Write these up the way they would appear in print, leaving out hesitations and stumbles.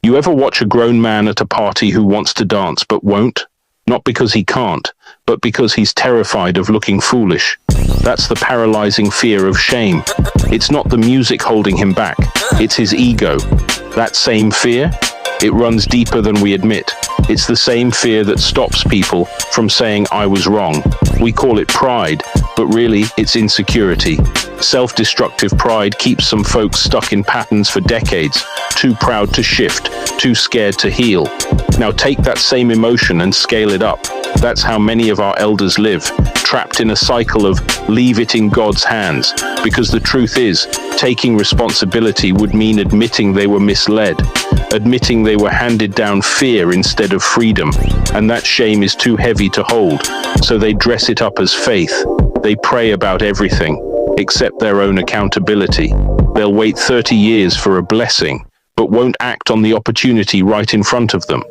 You ever watch a grown man at a party who wants to dance but won't? Not because he can't, but because he's terrified of looking foolish. That's the paralyzing fear of shame. It's not the music holding him back, it's his ego. That same fear? It runs deeper than we admit. It's the same fear that stops people from saying I was wrong. We call it pride, but really it's insecurity. Self-destructive pride keeps some folks stuck in patterns for decades, too proud to shift, too scared to heal. Now take that same emotion and scale it up. That's how many of our elders live, trapped in a cycle of leave it in God's hands, because the truth is, taking responsibility would mean admitting they were misled, admitting they were handed down fear instead of freedom, and that shame is too heavy to hold, so they dress it up as faith. They pray about everything, except their own accountability. They'll wait 30 years for a blessing, but won't act on the opportunity right in front of them.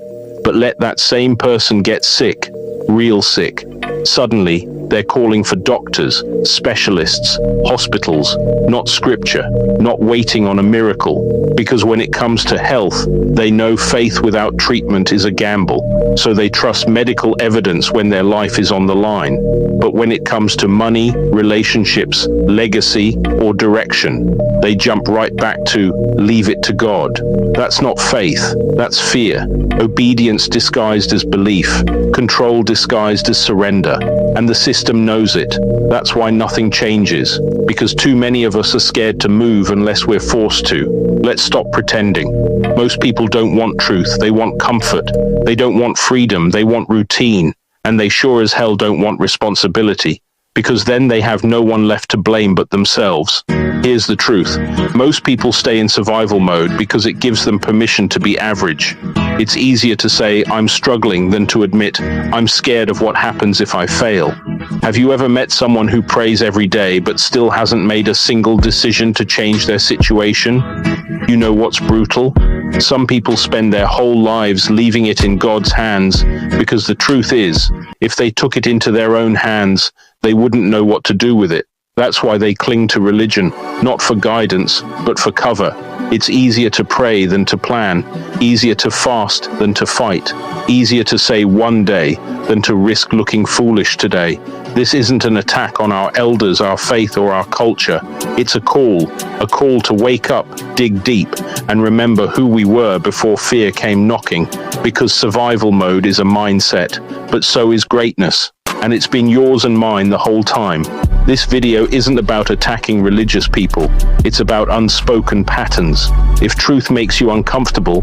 But let that same person get sick, real sick. Suddenly, they're calling for doctors, specialists, hospitals, not scripture, not waiting on a miracle. Because when it comes to health, they know faith without treatment is a gamble. So they trust medical evidence when their life is on the line. But when it comes to money, relationships, legacy, or direction, they jump right back to leave it to God. That's not faith, that's fear. Obedience disguised as belief, control disguised as surrender, and the system knows it. That's why nothing changes, because too many of us are scared to move unless we're forced to. Let's stop pretending. Most people don't want truth, they want comfort. They don't want freedom, they want routine. And they sure as hell don't want responsibility, because then they have no one left to blame but themselves. Here's the truth. Most people stay in survival mode because it gives them permission to be average. It's easier to say, I'm struggling, than to admit, I'm scared of what happens if I fail. Have you ever met someone who prays every day but still hasn't made a single decision to change their situation? You know what's brutal? Some people spend their whole lives leaving it in God's hands because the truth is, if they took it into their own hands, they wouldn't know what to do with it. That's why they cling to religion, not for guidance, but for cover. It's easier to pray than to plan, easier to fast than to fight, easier to say one day than to risk looking foolish today. This isn't an attack on our elders, our faith, or our culture. It's a call to wake up, dig deep, and remember who we were before fear came knocking, because survival mode is a mindset, but so is greatness. And it's been yours and mine the whole time. This video isn't about attacking religious people, it's about unspoken patterns. If truth makes you uncomfortable,